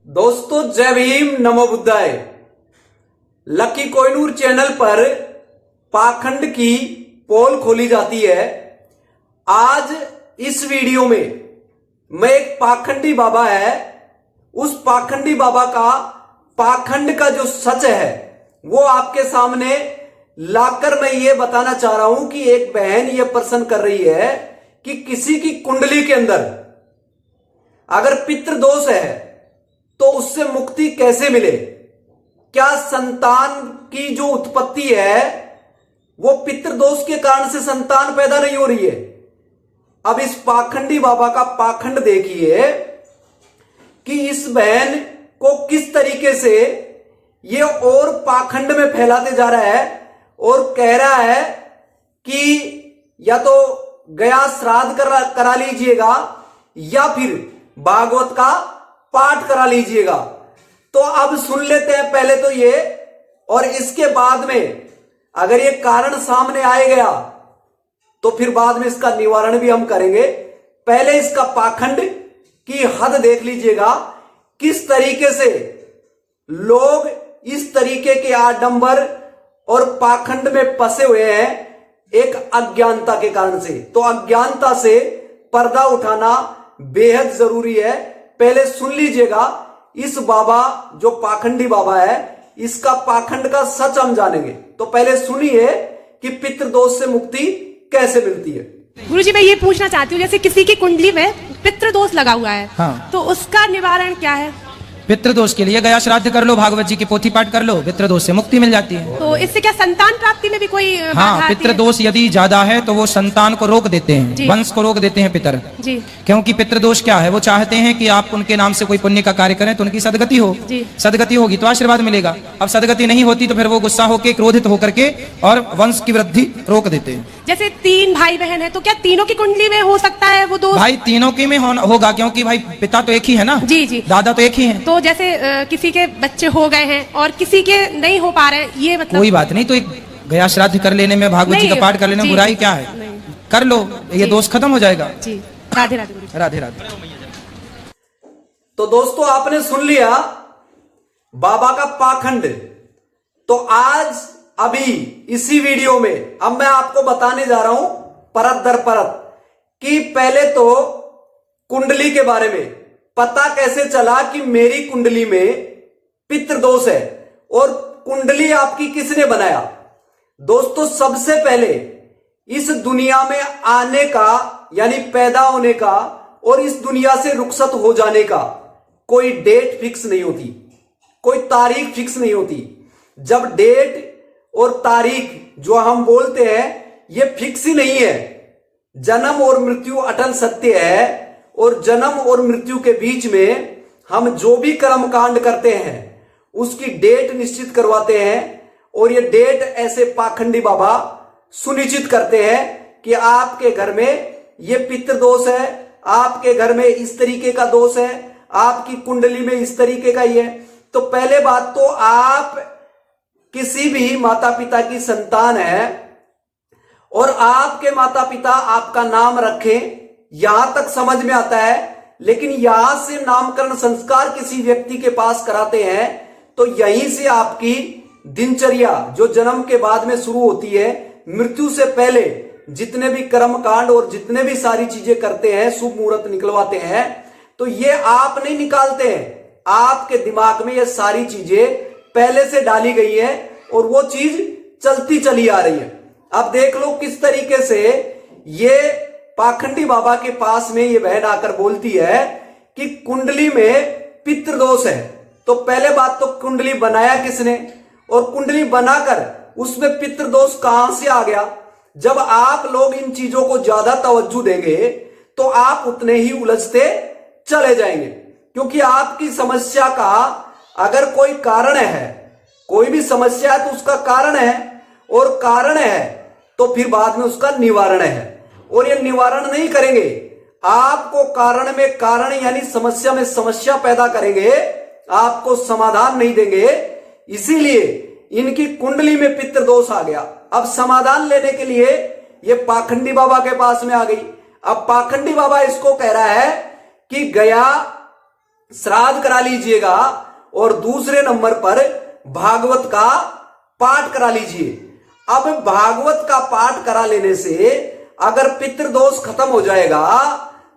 दोस्तों जय भीम नमो बुद्धाय। Lucky Kohinoor channel पर पाखंड की पोल खोली जाती है। आज इस वीडियो में मैं एक पाखंडी बाबा है, उस पाखंडी बाबा का पाखंड का जो सच है वो आपके सामने लाकर मैं ये बताना चाह रहा हूं कि एक बहन ये प्रश्न कर रही है कि किसी की कुंडली के अंदर अगर पितृ दोष है तो उससे मुक्ति कैसे मिले। क्या संतान की जो उत्पत्ति है वो पितृदोष के कारण से संतान पैदा नहीं हो रही है। अब इस पाखंडी बाबा का पाखंड देखिए कि इस बहन को किस तरीके से ये और पाखंड में फैलाते जा रहा है और कह रहा है कि या तो गया श्राद्ध करा लीजिएगा या फिर भागवत का पाठ करा लीजिएगा। तो अब सुन लेते हैं पहले तो ये, और इसके बाद में अगर ये कारण सामने आए गया तो फिर बाद में इसका निवारण भी हम करेंगे। पहले इसका पाखंड की हद देख लीजिएगा, किस तरीके से लोग इस तरीके के आडंबर और पाखंड में फंसे हुए हैं एक अज्ञानता के कारण से। तो अज्ञानता से पर्दा उठाना बेहद जरूरी है। पहले सुन लीजिएगा इस बाबा जो पाखंडी बाबा है इसका पाखंड का सच हम जानेंगे। तो पहले सुनिए कि पितृदोष से मुक्ति कैसे मिलती है। गुरुजी मैं ये पूछना चाहती हूँ, जैसे किसी की कुंडली में पितृदोष लगा हुआ है, हाँ। तो उसका निवारण क्या है? पितृदोष के लिए गया श्राद्ध कर लो, भागवत जी की पोथी पाठ कर लो, पितृदोष से मुक्ति मिल जाती है। तो इससे क्या संतान प्राप्ति में भी कोई बाधा हाँ, आती है? पितृदोष यदि ज्यादा है तो वो संतान को रोक देते हैं, वंश को रोक देते हैं पितर जी। क्योंकि पितृदोष क्या है, वो चाहते हैं कि आप उनके नाम से कोई पुण्य का कार्य करें तो उनकी सदगति हो, सदगति होगी तो आशीर्वाद मिलेगा। अब सदगति नहीं होती तो फिर वो गुस्सा होकर क्रोधित होकर के और वंश की वृद्धि रोक देते हैं। जैसे 3 भाई बहन है तो क्या तीनों की कुंडली में हो सकता है वो दोष? भाई तीनों की में होगा, क्योंकि भाई पिता तो एक ही है ना, जी दादा तो एक ही है। तो जैसे किसी के बच्चे हो गए हैं और किसी के नहीं हो पा रहे हैं, ये मतलब कोई बात नहीं। तो एक गया श्राद्ध कर लेने में, भागवत जी का पाठ कर लेने में बुराई क्या है, कर लो, ये दोष खत्म हो जाएगा। जी राधे राधे राधे राधे। तो दोस्तों आपने सुन लिया बाबा का पाखंड। तो आज अभी इसी वीडियो में अब मैं आपको बताने जा रहा हूं परत दर परत कि पहले तो कुंडली के बारे में पता कैसे चला कि मेरी कुंडली में पितृदोष है और कुंडली आपकी किसने बनाया। दोस्तों सबसे पहले इस दुनिया में आने का यानी पैदा होने का और इस दुनिया से रुखसत हो जाने का कोई डेट फिक्स नहीं होती, कोई तारीख फिक्स नहीं होती। जब डेट और तारीख जो हम बोलते हैं ये फिक्स ही नहीं है। जन्म और मृत्यु अटल सत्य है और जन्म और मृत्यु के बीच में हम जो भी कर्म कांड करते हैं उसकी डेट निश्चित करवाते हैं और ये डेट ऐसे पाखंडी बाबा सुनिश्चित करते हैं कि आपके घर में ये पितृदोष है, आपके घर में इस तरीके का दोष है, आपकी कुंडली में इस तरीके का ही है। तो पहले बात तो आप किसी भी माता पिता की संतान है और आपके माता पिता आपका नाम रखें, यहां तक समझ में आता है। लेकिन यहां से नामकरण संस्कार किसी व्यक्ति के पास कराते हैं तो यहीं से आपकी दिनचर्या जो जन्म के बाद में शुरू होती है, मृत्यु से पहले जितने भी कर्म कांड और जितने भी सारी चीजें करते हैं, शुभ मुहूर्त निकलवाते हैं, तो ये आप नहीं निकालते हैं, आपके दिमाग में ये सारी चीजें पहले से डाली गई है और वो चीज चलती चली आ रही है। अब देख लो किस तरीके से ये पाखंडी बाबा के पास में ये बहन आकर बोलती है कि कुंडली में पितृदोष है। तो पहले बात तो कुंडली बनाया किसने और कुंडली बनाकर उसमें पितृदोष कहां से आ गया। जब आप लोग इन चीजों को ज्यादा तवज्जो देंगे तो आप उतने ही उलझते चले जाएंगे, क्योंकि आपकी समस्या का अगर कोई कारण है, कोई भी समस्या है तो उसका कारण है और कारण है तो फिर बाद में उसका निवारण है। और ये निवारण नहीं करेंगे, आपको कारण में कारण यानी समस्या में समस्या पैदा करेंगे, आपको समाधान नहीं देंगे। इसीलिए इनकी कुंडली में पितृदोष आ गया। अब समाधान लेने के लिए ये पाखंडी बाबा के पास में आ गई। अब पाखंडी बाबा इसको कह रहा है कि गया श्राद्ध करा लीजिएगा और दूसरे नंबर पर भागवत का पाठ करा लीजिए। अब भागवत का पाठ करा लेने से अगर पितृदोष खत्म हो जाएगा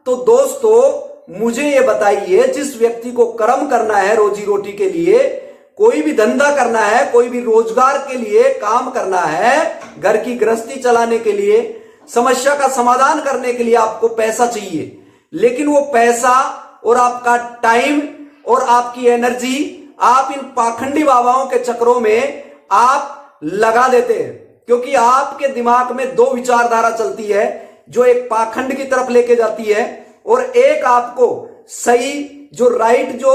तो दोस्तों मुझे ये बताइए, जिस व्यक्ति को कर्म करना है रोजी रोटी के लिए, कोई भी धंधा करना है, कोई भी रोजगार के लिए काम करना है, घर की गृहस्थी चलाने के लिए, समस्या का समाधान करने के लिए आपको पैसा चाहिए, लेकिन वो पैसा और आपका टाइम और आपकी एनर्जी आप इन पाखंडी बाबाओं के चक्रों में आप लगा देते हैं, क्योंकि आपके दिमाग में दो विचारधारा चलती है, जो एक पाखंड की तरफ लेके जाती है और एक आपको सही जो राइट जो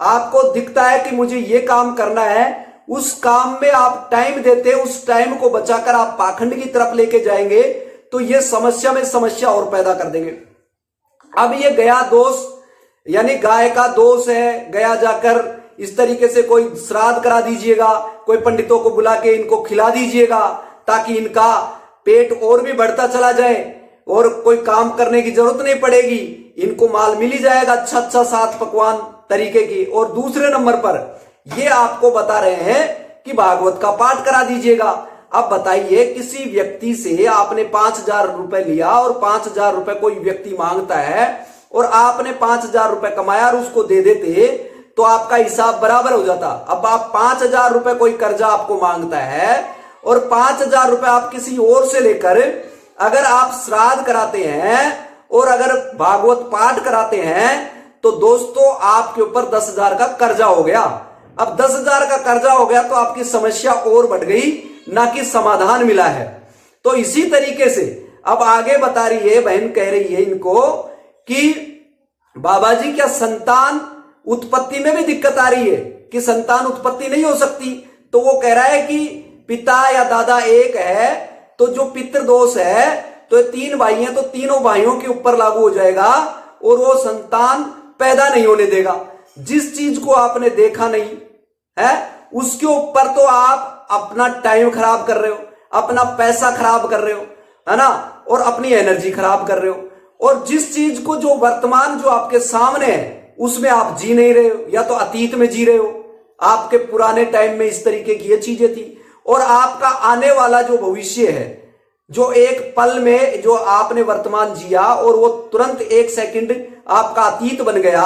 आपको दिखता है कि मुझे ये काम करना है, उस काम में आप टाइम देते हैं, उस टाइम को बचाकर आप पाखंड की तरफ लेके जाएंगे तो ये समस्या में समस्या और पैदा कर देंगे। अब ये गया दोष यानी गाय का दोष है, गया जाकर इस तरीके से कोई श्राद्ध करा दीजिएगा, कोई पंडितों को बुला के इनको खिला दीजिएगा ताकि इनका पेट और भी बढ़ता चला जाए और कोई काम करने की जरूरत नहीं पड़ेगी, इनको माल मिल ही जाएगा अच्छा अच्छा सात पकवान तरीके की। और दूसरे नंबर पर ये आपको बता रहे हैं कि भागवत का पाठ करा दीजिएगा। अब बताइए, किसी व्यक्ति से आपने 5,000 रुपए लिया और 5,000 रुपए कोई व्यक्ति मांगता है और आपने 5,000 रुपए कमाया और उसको दे देते तो आपका हिसाब बराबर हो जाता। अब आप 5,000 रुपए कोई कर्जा आपको मांगता है और 5,000 रुपए आप किसी और से लेकर अगर आप श्राद्ध कराते हैं और अगर भागवत पाठ कराते हैं तो दोस्तों आपके ऊपर 10,000 का कर्जा हो गया। अब 10,000 का कर्जा हो गया तो आपकी समस्या और बढ़ गई, ना कि समाधान मिला है। तो इसी तरीके से अब आगे बता रही है बहन, कह रही है इनको कि बाबा जी क्या संतान उत्पत्ति में भी दिक्कत आ रही है कि संतान उत्पत्ति नहीं हो सकती? तो वो कह रहा है कि पिता या दादा एक है तो जो पितृदोष है तो 3 भाई हैं तो तीनों भाइयों के ऊपर लागू हो जाएगा और वो संतान पैदा नहीं होने देगा। जिस चीज को आपने देखा नहीं है उसके ऊपर तो आप अपना टाइम खराब कर रहे हो, अपना पैसा खराब कर रहे हो, है ना, और अपनी एनर्जी खराब कर रहे हो। और जिस चीज को जो वर्तमान जो आपके सामने है उसमें आप जी नहीं रहे हो, या तो अतीत में जी रहे हो, आपके पुराने टाइम में इस तरीके की ये चीजें थी, और आपका आने वाला जो भविष्य है, जो एक पल में जो आपने वर्तमान जिया और वो तुरंत 1 सेकंड आपका अतीत बन गया,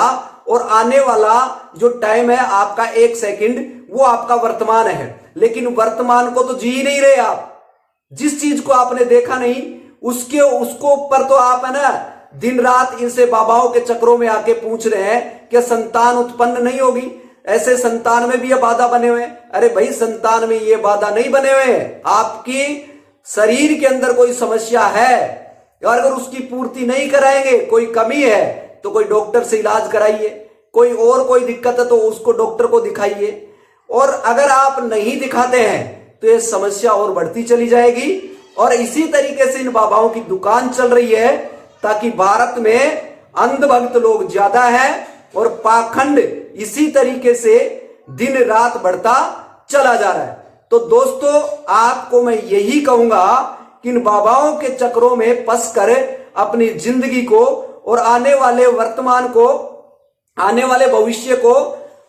और आने वाला जो टाइम है आपका 1 सेकंड वो आपका वर्तमान है। लेकिन वर्तमान को तो जी ही नहीं रहे आप। जिस चीज को आपने देखा नहीं उसको ऊपर तो आप है ना दिन रात इनसे बाबाओं के चक्रों में आके पूछ रहे हैं कि संतान उत्पन्न नहीं होगी, ऐसे संतान में भी ये बाधा बने हुए हैं। अरे भाई, संतान में ये बाधा नहीं बने हुए हैं, आपकी शरीर के अंदर कोई समस्या है और अगर उसकी पूर्ति नहीं कराएंगे, कोई कमी है तो कोई डॉक्टर से इलाज कराइए, कोई और कोई दिक्कत है तो उसको डॉक्टर को दिखाइए। और अगर आप नहीं दिखाते हैं तो ये समस्या और बढ़ती चली जाएगी। और इसी तरीके से इन बाबाओं की दुकान चल रही है ताकि भारत में अंधभक्त लोग ज्यादा है और पाखंड इसी तरीके से दिन रात बढ़ता चला जा रहा है। तो दोस्तों, आपको मैं यही कहूंगा कि इन बाबाओं के चक्रों में फंस कर अपनी जिंदगी को और आने वाले वर्तमान को, आने वाले भविष्य को,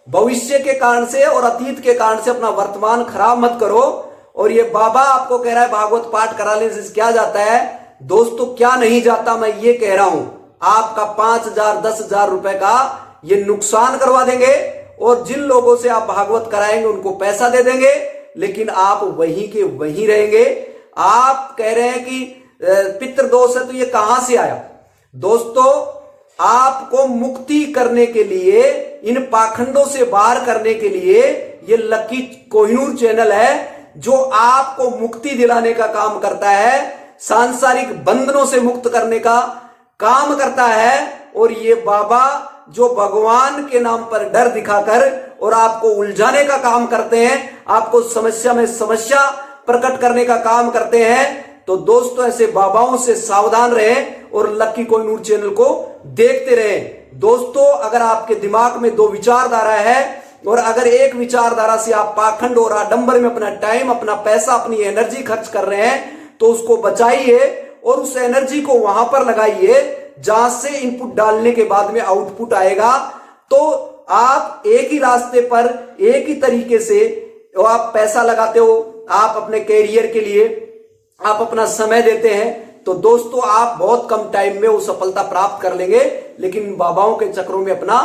भविष्य के कारण से और अतीत के कारण से अपना वर्तमान खराब मत करो। और ये बाबा आपको कह रहा है भागवत पाठ करा लेने से क्या जाता है? दोस्तों, क्या नहीं जाता, मैं ये कह रहा हूं, आपका 5,000 10,000 रुपए का ये नुकसान करवा देंगे। और जिन लोगों से आप भागवत कराएंगे उनको पैसा दे देंगे, लेकिन आप वहीं के वहीं रहेंगे। आप कह रहे हैं कि पितृदोष है, तो ये कहां से आया? दोस्तों, आपको मुक्ति करने के लिए, इन पाखंडों से बाहर करने के लिए ये लकी कोहिनूर चैनल है जो आपको मुक्ति दिलाने का काम करता है, सांसारिक बंधनों से मुक्त करने का काम करता है। और ये बाबा जो भगवान के नाम पर डर दिखाकर और आपको उलझाने का काम करते हैं, आपको समस्या में समस्या प्रकट करने का काम करते हैं। तो दोस्तों, ऐसे बाबाओं से सावधान रहें और लकी कोहिनूर चैनल को देखते रहें। दोस्तों, अगर आपके दिमाग में 2 विचारधारा है और अगर एक विचारधारा से आप पाखंड और आडंबर में अपना टाइम, अपना पैसा, अपनी एनर्जी खर्च कर रहे हैं, तो उसको बचाइए और उस एनर्जी को वहां पर लगाइए जहां से इनपुट डालने के बाद में आउटपुट आएगा। तो आप एक ही रास्ते पर एक ही तरीके से आप पैसा लगाते हो, आप अपने कैरियर के लिए आप अपना समय देते हैं, तो दोस्तों आप बहुत कम टाइम में वो सफलता प्राप्त कर लेंगे। लेकिन बाबाओं के चक्रों में अपना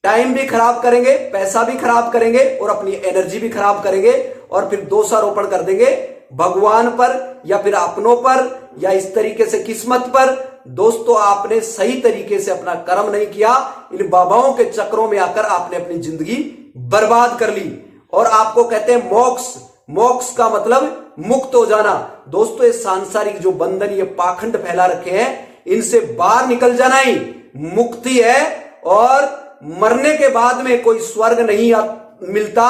टाइम भी खराब करेंगे, पैसा भी खराब करेंगे और अपनी एनर्जी भी खराब करेंगे और फिर दोषारोपण कर देंगे भगवान पर या फिर अपनों पर या इस तरीके से किस्मत पर। दोस्तों आपने सही तरीके से अपना कर्म नहीं किया, इन बाबाओं के चक्रों में आकर आपने अपनी जिंदगी बर्बाद कर ली। और आपको कहते हैं मोक्ष, मोक्ष का मतलब मुक्त हो जाना। दोस्तों ये सांसारिक जो बंधन, ये पाखंड फैला रखे हैं, इनसे बाहर निकल जाना ही मुक्ति है। और मरने के बाद में कोई स्वर्ग नहीं मिलता।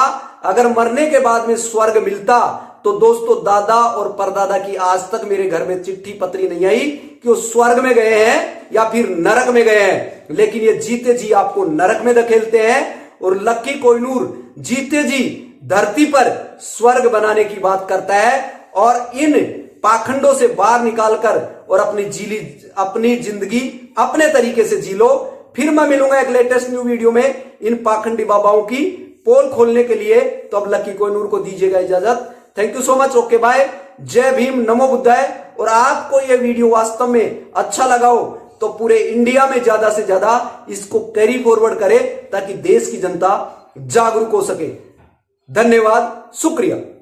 अगर मरने के बाद में स्वर्ग मिलता तो दोस्तों दादा और परदादा की आज तक मेरे घर में चिट्ठी पत्री नहीं आई कि वो स्वर्ग में गए हैं या फिर नरक में गए हैं। लेकिन ये जीते जी आपको नरक में धकेलते हैं और लक्की कोहिनूर जीते जी धरती पर स्वर्ग बनाने की बात करता है। और इन पाखंडों से बाहर निकालकर और अपनी जिंदगी अपने तरीके से जी लो। फिर मैं मिलूंगा एक लेटेस्ट न्यू वीडियो में इन पाखंडी बाबाओं की पोल खोलने के लिए। तो अब लक्की कोहिनूर को दीजिएगा इजाजत। Thank you so much. Okay bye. जय भीम, नमो बुद्धाय। और आपको यह वीडियो वास्तव में अच्छा लगा हो तो पूरे इंडिया में ज्यादा से ज्यादा इसको कैरी फॉरवर्ड करें ताकि देश की जनता जागरूक हो सके। धन्यवाद, शुक्रिया।